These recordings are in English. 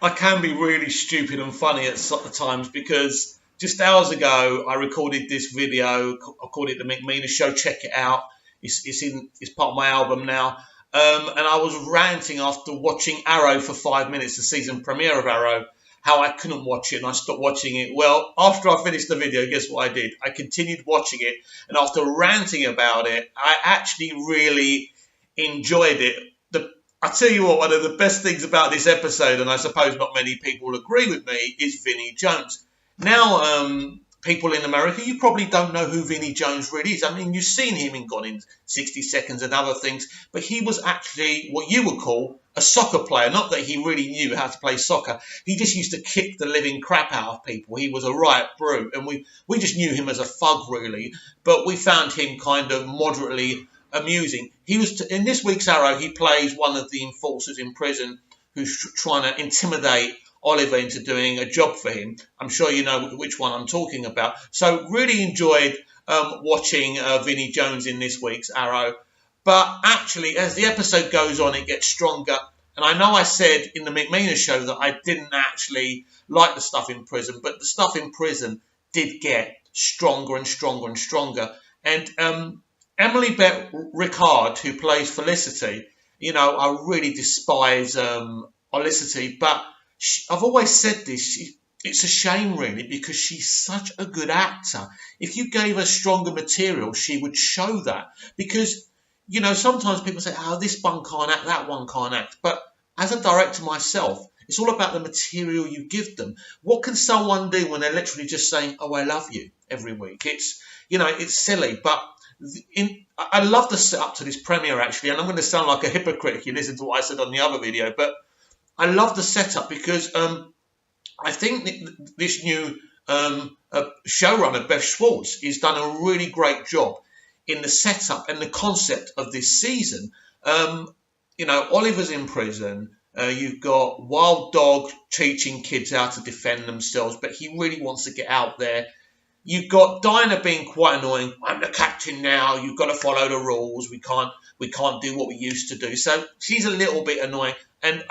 I can be really stupid and funny at times because just hours ago I recorded this video. I called it the McMeena Show. Check it out. It's part of my album now. And I was ranting after watching Arrow for 5 minutes, the season premiere of Arrow, how I couldn't watch it and I stopped watching it. Well, after I finished the video, guess what I did? I continued watching it, and after ranting about it, I actually really enjoyed it. I tell you what, one of the best things about this episode, and I suppose not many people will agree with me, is Vinny Jones. Now, people in America, you probably don't know who Vinny Jones really is. I mean, you've seen him in Gone in 60 Seconds and other things, but he was actually what you would call a soccer player. Not that he really knew how to play soccer. He just used to kick the living crap out of people. He was a right brute, and we just knew him as a thug, really. But we found him kind of moderately amusing. He was in this week's Arrow. He plays one of the enforcers in prison who's trying to intimidate Oliver into doing a job for him. I'm sure you know which one I'm talking about. So really enjoyed watching Vinny Jones in this week's Arrow. But actually, as the episode goes on, it gets stronger. And I know I said in the McMeena Show that I didn't actually like the stuff in prison, but the stuff in prison did get stronger and stronger and stronger. And Emily Bett Ricard, who plays Felicity, I really despise Felicity, but I've always said this. It's a shame, really, because she's such a good actor. If you gave her stronger material, she would show that. Because, sometimes people say, oh, this one can't act, that one can't act. But as a director myself, it's all about the material you give them. What can someone do when they're literally just saying, oh, I love you every week? It's silly, but I love the setup to this premiere, actually, and I'm going to sound like a hypocrite if you listen to what I said on the other video, but I love the setup because I think this new showrunner, Beth Schwartz, has done a really great job in the setup and the concept of this season. Oliver's in prison. You've got Wild Dog teaching kids how to defend themselves, but he really wants to get out there. You've got Dinah being quite annoying. I'm the captain now. You've got to follow the rules. We can't do what we used to do. So she's a little bit annoying. And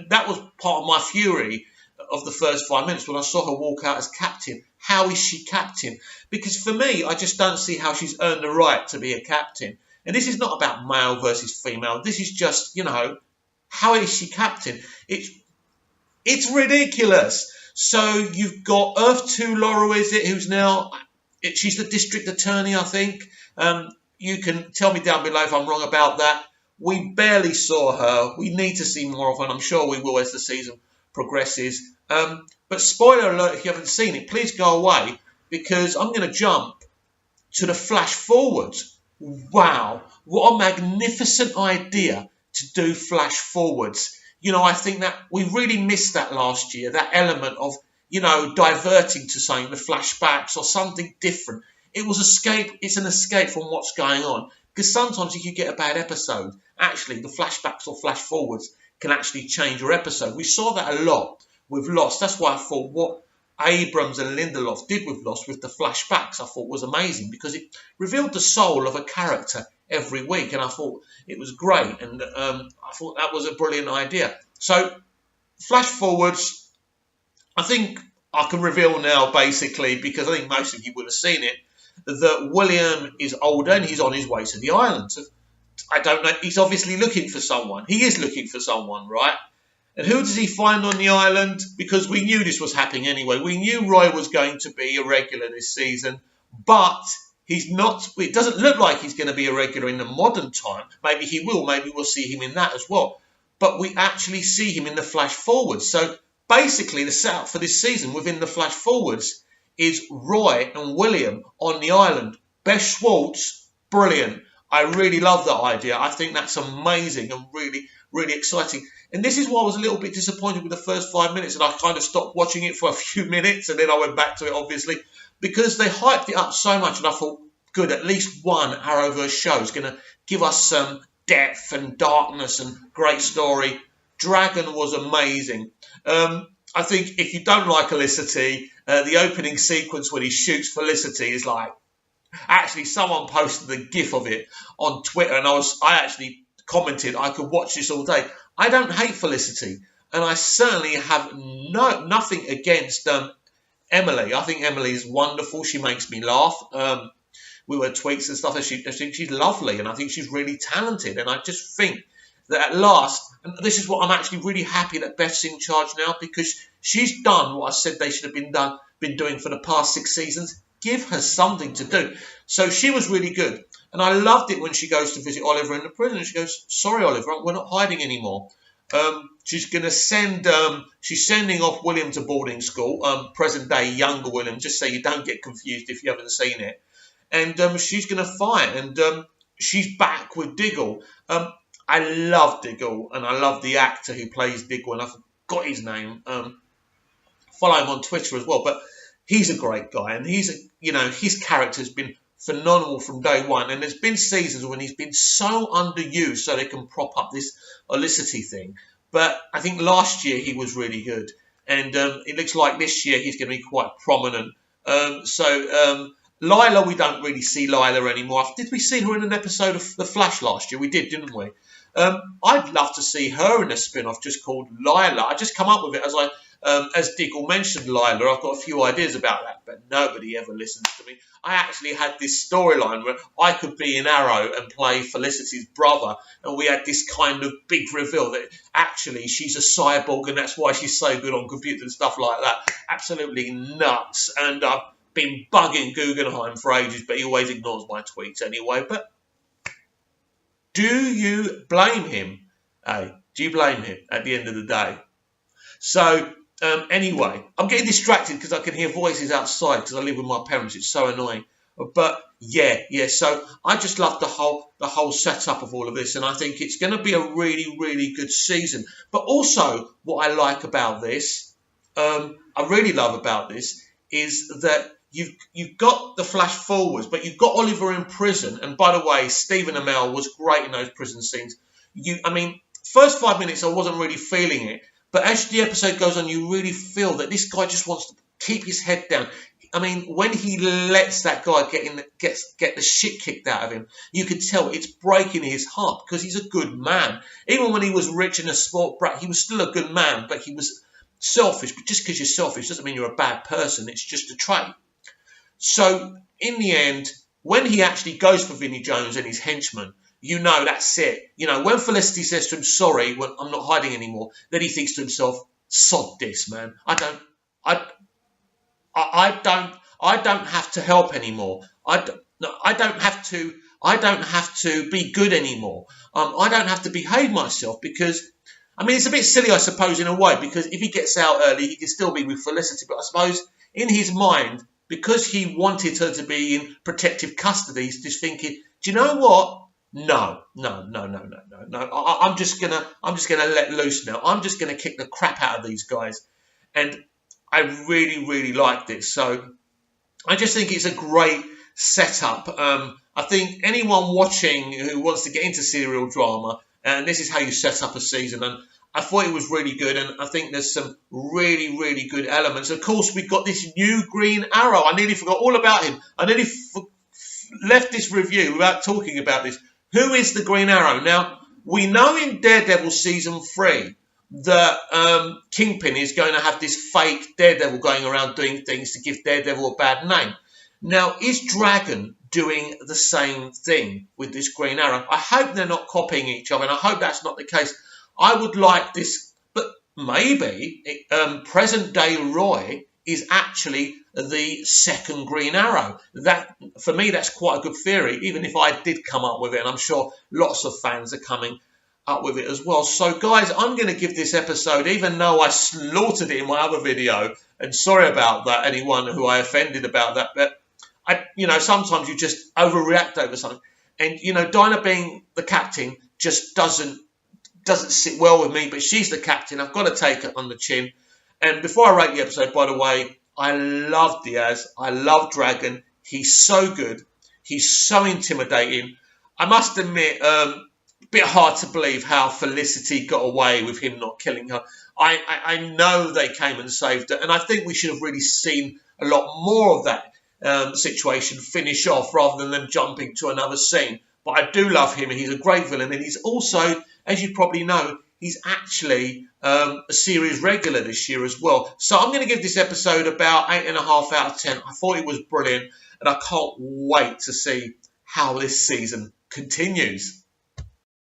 that was part of my fury of the first 5 minutes when I saw her walk out as captain. How is she captain? Because for me, I just don't see how she's earned the right to be a captain. And this is not about male versus female. This is just, how is she captain? It's ridiculous. So you've got Earth 2 Laura, is it, who's now, she's the district attorney, I think. You can tell me down below if I'm wrong about that. We barely saw her. We need to see more of her, and I'm sure we will as the season progresses. But spoiler alert, if you haven't seen it, please go away, because I'm going to jump to the flash forwards. Wow, what a magnificent idea to do flash forwards. I think that we really missed that last year, that element of, diverting to something, the flashbacks or something different. It's an escape from what's going on. Because sometimes if you get a bad episode, actually the flashbacks or flash forwards can actually change your episode. We saw that a lot with Lost. That's why I thought what Abrams and Lindelof did with Lost with the flashbacks I thought was amazing, because it revealed the soul of a character every week, and I thought it was great, and I thought that was a brilliant idea. So, flash forwards, I think I can reveal now, basically, because I think most of you would have seen it, that William is older and he's on his way to the island. So, I don't know, he's obviously looking for someone. He is looking for someone, right? And who does he find on the island? Because we knew this was happening anyway. We knew Roy was going to be a regular this season, but he's not. It doesn't look like he's going to be a regular in the modern time. Maybe he will. Maybe we'll see him in that as well. But we actually see him in the flash forwards. So basically, the setup for this season within the flash forwards is Roy and William on the island. Beth Schwartz, brilliant. I really love that idea. I think that's amazing and really, really exciting. And this is why I was a little bit disappointed with the first 5 minutes, and I kind of stopped watching it for a few minutes, and then I went back to it, obviously, because they hyped it up so much, and I thought, good, at least one Arrowverse show is going to give us some depth and darkness and great story. Dragon was amazing. I think if you don't like Felicity, the opening sequence when he shoots Felicity is like, actually, someone posted a GIF of it on Twitter, and I actually commented, I could watch this all day. I don't hate Felicity. And I certainly have nothing against Emily. I think Emily is wonderful. She makes me laugh. With her tweets and stuff, I think she's lovely, and I think she's really talented. And I just think that at last, and this is what I'm actually really happy that Beth's in charge now, because she's done what I said they should have been doing for the past 6 seasons. Give her something to do. So she was really good. And I loved it when she goes to visit Oliver in the prison. And she goes, sorry, Oliver, we're not hiding anymore. She's going to she's sending off William to boarding school, present day younger William, just so you don't get confused if you haven't seen it. And she's going to fight. And she's back with Diggle. I love Diggle, and I love the actor who plays Diggle, and I forgot his name. Follow him on Twitter as well, but he's a great guy, and his character's been phenomenal from day one. And there's been seasons when he's been so underused, so they can prop up this Olicity thing. But I think last year he was really good, and it looks like this year he's going to be quite prominent. Lila, we don't really see Lila anymore. Did we see her in an episode of The Flash last year? We did, didn't we? I'd love to see her in a spin-off just called Lila. I just come up with it as Diggle mentioned Lila. I've got a few ideas about that, but nobody ever listens to me. I actually had this storyline where I could be in Arrow and play Felicity's brother, and we had this kind of big reveal that actually she's a cyborg, and that's why she's so good on computers and stuff like that. Absolutely nuts. And I've been bugging Guggenheim for ages, but he always ignores my tweets anyway. But do you blame him? Hey, do you blame him at the end of the day? So, anyway, I'm getting distracted because I can hear voices outside because I live with my parents. It's so annoying. But yeah. So I just love the whole setup of all of this, and I think it's going to be a really, really good season. But also, what I like about this, I really love about this, is that you've got the flash forwards, but you've got Oliver in prison. And by the way, Stephen Amell was great in those prison scenes. First 5 minutes I wasn't really feeling it, but as the episode goes on, you really feel that this guy just wants to keep his head down. I mean, when he lets that guy get the shit kicked out of him, you can tell it's breaking his heart, because he's a good man. Even when he was rich and a sport brat, he was still a good man, but he was selfish. But just because you're selfish doesn't mean you're a bad person. It's just a trait. So, in the end, when he actually goes for Vinny Jones and his henchmen, you know that's it. You know, when Felicity says to him, sorry, I'm not hiding anymore, then he thinks to himself, sod this, man. I don't have to help anymore. I don't have to be good anymore. I don't have to behave myself, because, I mean, it's a bit silly, I suppose, in a way, because if he gets out early, he can still be with Felicity. But I suppose in his mind, because he wanted her to be in protective custody, he's just thinking, do you know what? No. I'm just gonna let loose now. I'm just gonna kick the crap out of these guys, and I really, really liked it. So I just think it's a great setup. I think anyone watching who wants to get into serial drama, and this is how you set up a season, and I thought it was really good, and I think there's some really, really good elements. Of course, we've got this new Green Arrow. I nearly forgot all about him. I nearly left this review without talking about this. Who is the Green Arrow? Now, we know in Daredevil Season 3 that Kingpin is going to have this fake Daredevil going around doing things to give Daredevil a bad name. Now, is Dragon doing the same thing with this Green Arrow? I hope they're not copying each other, and I hope that's not the case. I would like this, but maybe present-day Roy is actually the second Green Arrow. That, for me, that's quite a good theory, even if I did come up with it, and I'm sure lots of fans are coming up with it as well. So, guys, I'm going to give this episode, even though I slaughtered it in my other video, and sorry about that, anyone who I offended about that, but sometimes you just overreact over something, and Dinah being the captain just doesn't sit well with me, but she's the captain. I've got to take it on the chin. And before I rate the episode, by the way, I love Diaz. I love Dragon. He's so good. He's so intimidating. I must admit, a bit hard to believe how Felicity got away with him not killing her. I know they came and saved her, and I think we should have really seen a lot more of that situation finish off rather than them jumping to another scene. But I do love him, and he's a great villain, and he's also, as you probably know, he's actually a series regular this year as well. So I'm going to give this episode about 8.5 out of 10. I thought it was brilliant, and I can't wait to see how this season continues.